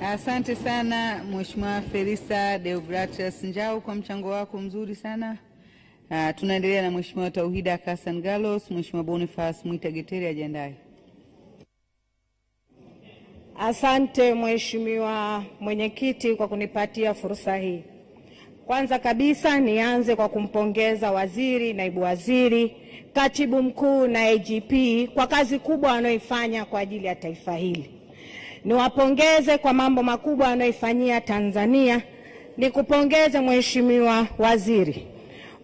Asante sana Mheshimiwa Felisa Deogratias Njau kwa mchango wako mzuri sana. Tunaendelea na Mheshimiwa Tauhida Hassan Gallos. Mheshimiwa Boniface Mwita Geteri ajiandae. Asante Mheshimiwa Mwenyekiti kwa kunipatia fursa hii. Kwanza kabisa nianze kwa kumpongeza waziri, naibu waziri, katibu mkuu na IGP kwa kazi kubwa wanayoifanya kwa ajili ya taifa hili. Niwapongeze kwa mambo makubwa wanayoifanyia Tanzania. Nikupongeze Mheshimiwa waziri.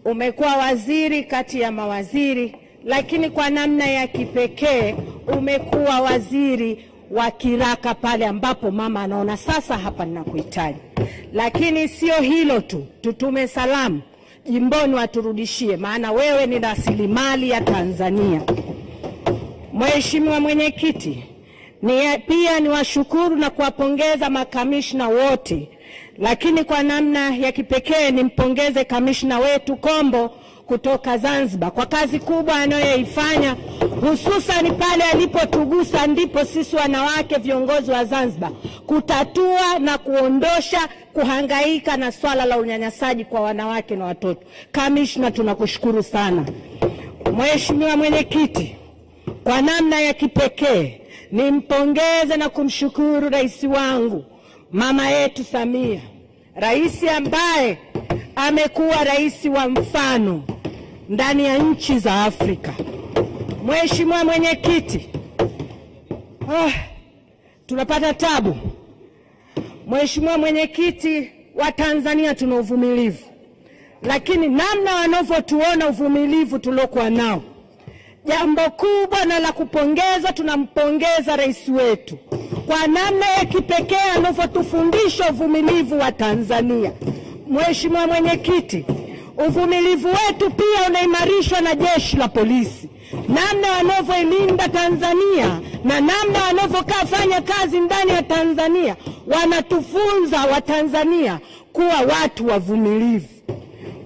Umekuwa waziri kati ya mawaziri, lakini kwa namna ya kipekee umekuwa waziri wa kiraka pale ambapo mama anaona sasa hapa ninakuhitaji. Lakini sio hilo tu, tutume salamu jimboni waturudishie, maana wewe ni rasilimali ya Tanzania. Mheshimiwa Mwenyekiti, pia niwashukuru na kuwapongeza makamishna wote, lakini kwa namna ya kipekee nimpongeze kamishna wetu Kombo kutoka Zanzibar kwa kazi kubwa anayoifanya, hususan pale alipotugusa ndipo sisi wanawake viongozi wa Zanzibar kutatua na kuondosha kuhangaika na swala la unyanyasaji kwa wanawake na watoto. Kamishna, tunakushukuru sana. Mheshimiwa Mwenyekiti, kwa namna ya kipekee nimpongeze na kumshukuru rais wangu mama yetu Samia, rais ambaye amekuwa rais wa mfano ndani ya nchi za Afrika. Mheshimiwa Mwenyekiti, tunapata tabu. Mheshimiwa Mwenyekiti, wa Tanzania tuna uvumilivu, lakini namna wanavyotuona uvumilivu tuliokuwa nao, jambo kubwa na la kupongeza, tunampongeza rais wetu kwa namna ya kipekee anavyotufundisha uvumilivu wa Tanzania. Mheshimiwa Mwenyekiti, uvumilivu wetu pia unaimarishwa na jeshi la polisi, namna wanavyoilinda Tanzania na namna wanavyofanya kazi ndani ya Tanzania, wanatufunza Watanzania kuwa watu wavumilivu.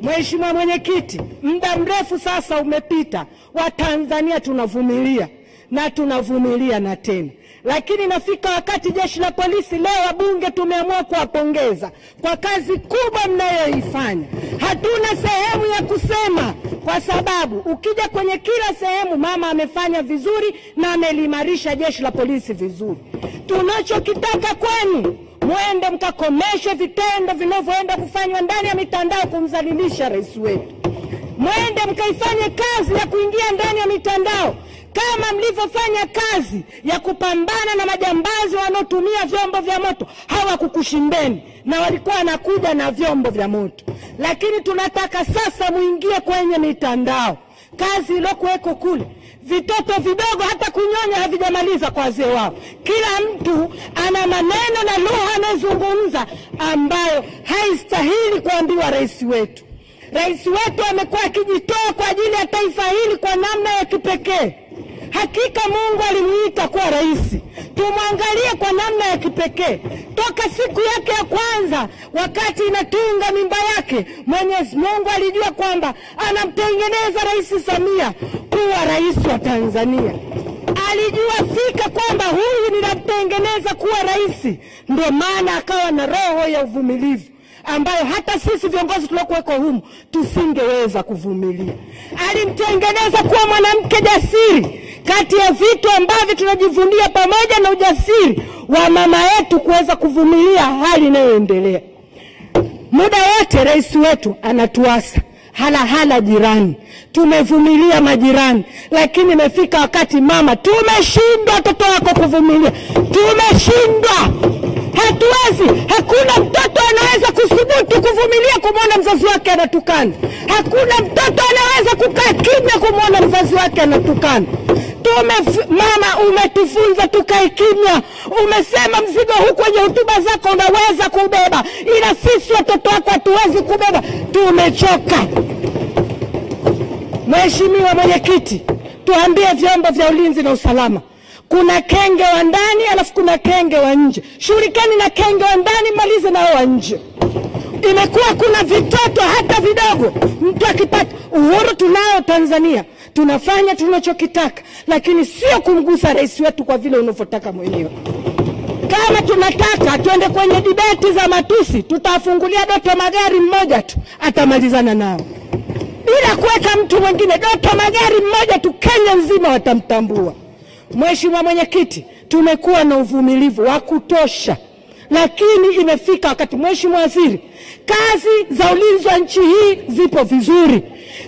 Mheshimiwa Mwenyekiti, muda mrefu sasa umepita, Watanzania tunavumilia na tunavumilia na tena. Lakini nafika wakati jeshi la polisi, leo wabunge tumeamua kuwapongeza kwa kazi kubwa mnayoifanya. Hatuna sehemu ya kusema, kwa sababu ukija kwenye kila sehemu mama amefanya vizuri na amelimarisha jeshi la polisi vizuri. Tunachokitaka kwenu, muende mkakomeshe vitendo vinavyoenda kufanywa ndani ya mitandao kumdhalilisha rais wetu. Muende mkaifanye kazi ya kuingia ndani ya mitandao kama mlivyofanya kazi ya kupambana na majambazi wanaotumia vyombo vya moto. Hawakukushindeni na walikuwa wanakuja na vyombo vya moto. Lakini tunataka sasa muingie kwenye mitandao. Kazi iliyokuweko kule, vitoto vidogo hata kunyonya havijamaliza kwa wazee wao. Kila mtu ana maneno na lugha anazungumza ambayo haistahili kuambiwa rais wetu. Rais wetu amekuwa akijitoa kwa ajili ya taifa hili kwa namna ya kipekee. Hakika Mungu alimuita kuwa rais. Tumwangalie kwa namna ya kipekee. Toka siku yake ya kwanza, wakati inatunga mimba yake, Mwenyezi Mungu alijua kwamba anamtengeneza Rais Samia kuwa rais wa Tanzania. Alijua fika kwamba huyu ninamtengeneza kuwa rais. Ndio maana akawa na roho ya uvumilivu ambayo hata sisi viongozi tuliokuweko humu tusingeweza kuvumilia. Alimtengeneza kuwa mwanamke jasiri. Kati ya vitu ambavyo tunajivunia pamoja na ujasiri wa mama yetu kuweza kuvumilia hali inayoendelea. Muda wote rais wetu anatuasa hala jirani. Tumevumilia majirani, lakini imefika wakati mama, tumeshindwa watoto wako kuvumilia. Tumeshindwa. Hatuwezi. Hakuna mtoto anaweza kusubutu kuvumilia kumwona mzazi wake anatukana. Hakuna mtoto anaweza kukaa kimya kumwona mzazi wake anatukana. Mama, umetufunza tukae kimya. Umesema mzigo huu kwenye hotuba zako unaweza kubeba, ila sisi watoto wako hatuwezi kubeba. Tumechoka. Mheshimiwa Mwenyekiti, tuambie vyombo vya ulinzi na usalama. Kuna kenge wa ndani alafu kuna kenge wa nje. Shughulikani na kenge wa ndani, malize na wa nje. Imekuwa kuna vitoto hata vidogo, mtu akipata uhuru tunao Tanzania. Tunafanya tunachokitaka, lakini sio kumgusa rais wetu kwa vile unavyotaka mwenyewe. Kama tunataka tuende kwenye debate za matusi, tutafungulia Doto Magari mmoja tu, atamalizana nao. Bila kuweka mtu mwingine, Doto Magari mmoja tu, Kenya nzima watamtambua. Mheshimiwa Mwenyekiti, tumekuwa na uvumilivu wa kutosha, lakini imefika wakati, Mheshimiwa Waziri, kazi za ulinzi wa nchi hii zipo vizuri.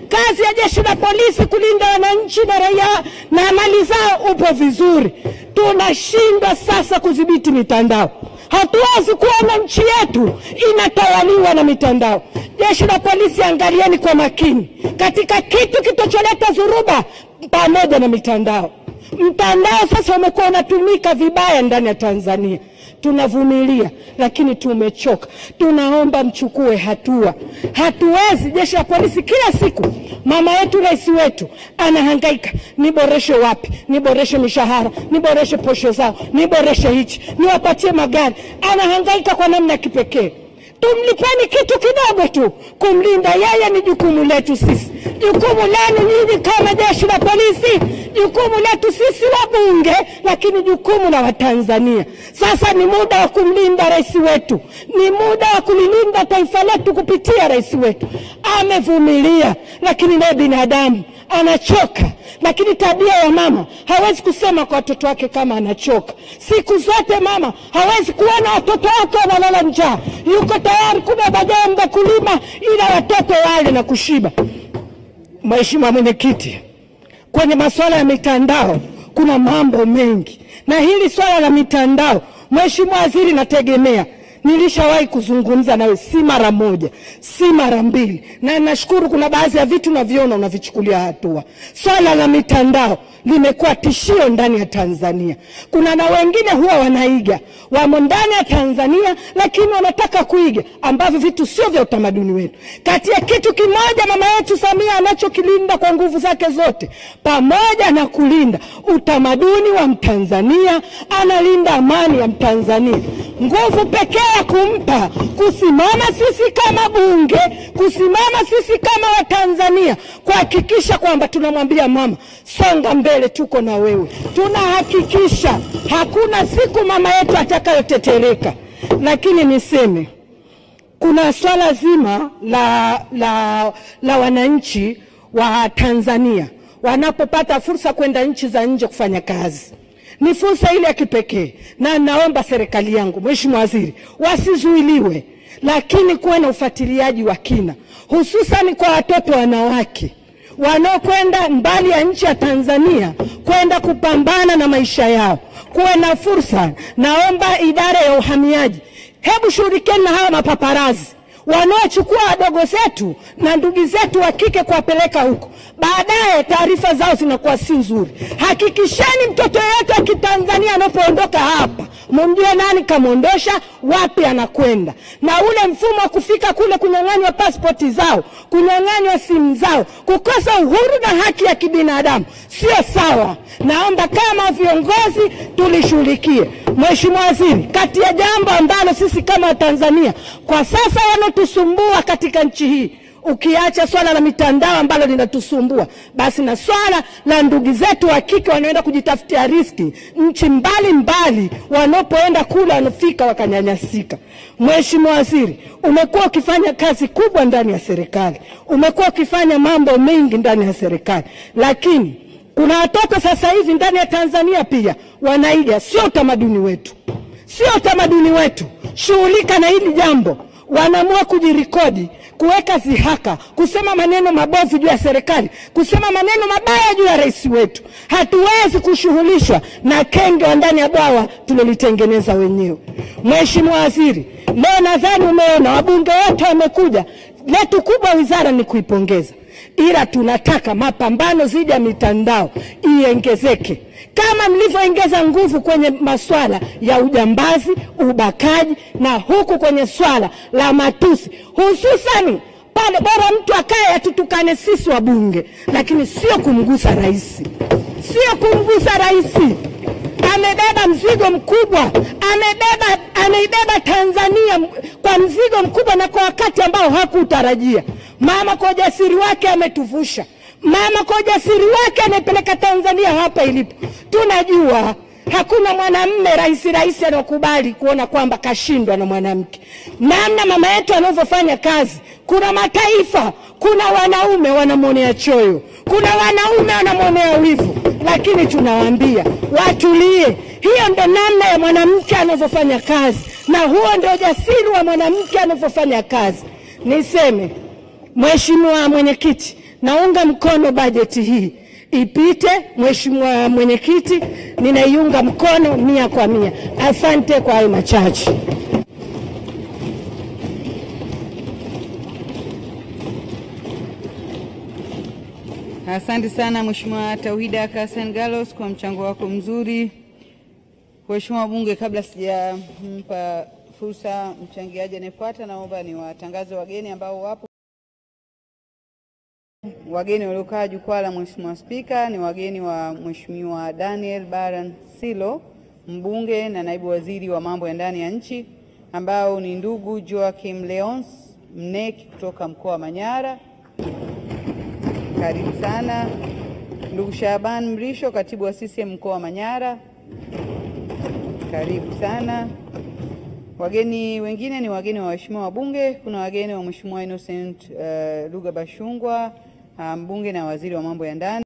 Kazi ya jeshi la polisi kulinda wananchi na raia na mali zao upo vizuri. Tunashindwa sasa kudhibiti mitandao. Hatuwezi kuona nchi yetu inatawaliwa na mitandao. Jeshi la polisi, angalieni kwa makini katika kitu kitocholeta dhuruba pamoja na mitandao. Mtandao sasa umekuwa unatumika vibaya ndani ya Tanzania. Tunavumilia, lakini tumechoka. Tunaomba mchukue hatua. Hatuwezi, jeshi la polisi kila siku, mama yetu, rais wetu anahangaika, niboreshe wapi, niboreshe mishahara, niboreshe posho zao, niboreshe hichi, niwapatie magari. Anahangaika kwa namna kipekee. Tumlipeni kitu kidogo tu kumlinda yeye, ni jukumu letu sisi. Jukumu lenu nyinyi kama jeshi la polisi, jukumu letu sisi wabunge, lakini jukumu la Watanzania. Sasa ni muda wa kumlinda rais wetu, ni muda wa kulilinda taifa letu kupitia rais wetu. Amevumilia, lakini naye binadamu anachoka. Lakini tabia ya mama, hawezi kusema kwa watoto wake kama anachoka. Siku zote mama hawezi kuona watoto wake wanalala njaa, yuko tayari kubeba jembe kulima ila watoto wale na kushiba. Mheshimiwa Mwenyekiti, kwenye masuala ya mitandao kuna mambo mengi, na hili swala la mitandao, Mheshimiwa Waziri, nategemea nilishawahi kuzungumza nawe, si mara moja, si mara mbili, na nashukuru kuna baadhi ya vitu naviona unavichukulia hatua. Swala la mitandao limekuwa tishio ndani ya Tanzania. Kuna na wengine huwa wanaiga, wamo ndani ya Tanzania lakini wanataka kuiga ambavyo vitu sio vya utamaduni wetu. Kati ya kitu kimoja mama yetu Samia anachokilinda kwa nguvu zake zote, pamoja na kulinda utamaduni wa Mtanzania, analinda amani ya Mtanzania. Nguvu pekee ya kumpa kusimama sisi kama bunge, kusimama sisi kama Watanzania, kuhakikisha kwamba tunamwambia mama, songa mbele, tuko na wewe. Tunahakikisha hakuna siku mama yetu atakayotetereka. Lakini niseme, kuna swala zima la wananchi wa Tanzania wanapopata fursa kwenda nchi za nje kufanya kazi. Ni fursa ile ya kipekee, na naomba serikali yangu, Mheshimiwa Waziri, wasizuiliwe, lakini kuwe na ufuatiliaji wa kina, hususan kwa watoto wanawake wanaokwenda mbali ya nchi ya Tanzania kwenda kupambana na maisha yao. Kuwe na fursa. Naomba idara ya uhamiaji, hebu shirikiana na hawa mapaparazi wanaochukua wadogo zetu na ndugu zetu wa kike kuwapeleka huko, baadaye taarifa zao zinakuwa si nzuri. Hakikisheni mtoto yeyote wa Kitanzania anapoondoka hapa, mumjue nani kamondosha, wapi anakwenda. Na ule mfumo wa kufika kule, kunyang'anywa pasipoti zao, kunyang'anywa simu zao, kukosa uhuru na haki ya kibinadamu, sio sawa. Naomba kama viongozi tulishughulikie. Mheshimiwa Waziri, kati ya jambo ambalo sisi kama Tanzania kwa sasa wanotusumbua katika nchi hii, ukiacha swala la mitandao ambalo linatusumbua, basi na swala la ndugu zetu wa kike wanaoenda kujitafutia riski nchi mbali, wanapoenda kula wanafika wakanyanyasika. Mheshimiwa Waziri, umekuwa ukifanya kazi kubwa ndani ya serikali, umekuwa ukifanya mambo mengi ndani ya serikali, lakini kuna watoto sasa hivi ndani ya Tanzania pia wanaiga. Sio utamaduni wetu, sio utamaduni wetu. Shughulika na hili jambo. Wanaamua kujirekodi, kuweka zihaka, kusema maneno mabovu juu ya serikali, kusema maneno mabaya juu ya rais wetu. Hatuwezi kushughulishwa na kenge wa ndani ya bwawa tulilitengeneza wenyewe. Mheshimiwa Waziri, leo nadhani umeona wabunge wote wamekuja. Letu kubwa wizara ni kuipongeza, ila tunataka mapambano dhidi ya mitandao iongezeke. Kama mlivyoongeza nguvu kwenye masuala ya ujambazi, ubakaji, na huku kwenye swala la matusi, hususani pale bora mtu akae atutukane sisi wabunge, lakini sio kumgusa rais. Sio kumgusa rais. Amebeba mzigo mkubwa, ameibeba Tanzania kwa mzigo mkubwa na kwa wakati ambao hakutarajia. Mama kwa ujasiri wake ametuvusha. Mama kwa ujasiri wake amepeleka Tanzania hapa ilipo. Tunajua Hakuna mwanamume rais anakubali kuona kwamba kashindwa na mwanamke. Namna mama yetu anavyofanya kazi, kuna mataifa, kuna wanaume wanamwonea choyo, kuna wanaume wanamwonea wivu, lakini tunawaambia watulie. Hiyo ndo namna ya mwanamke anavyofanya kazi, na huo ndio jasiri wa mwanamke anavyofanya kazi. Niseme, Mheshimiwa Mwenyekiti, naunga mkono bajeti hii ipite. Mheshimiwa Mwenyekiti, ninaiunga mkono 100%. Asante kwa hayo machache. Asante sana Mheshimiwa Tauhida Hassan Gallos kwa mchango wako mzuri. Mheshimiwa Bunge, kabla sijampa fursa mchangiaji anayefuata, naomba ni watangaze wageni ambao wapo. Wageni waliokaa jukwaa la Mheshimiwa Spika ni wageni wa Mheshimiwa Daniel Baran Silo, mbunge na naibu waziri wa mambo ya ndani ya nchi, ambao ni ndugu Joachim Leons Mneki kutoka mkoa wa Manyara. Karibu sana. Ndugu Shaban Mrisho, katibu wa CCM mkoa wa Manyara. Karibu sana. Wageni wengine ni wageni wa waheshimiwa wabunge. Kuna wageni wa Mheshimiwa Innocent Luga Bashungwa, mbunge na waziri wa mambo ya ndani.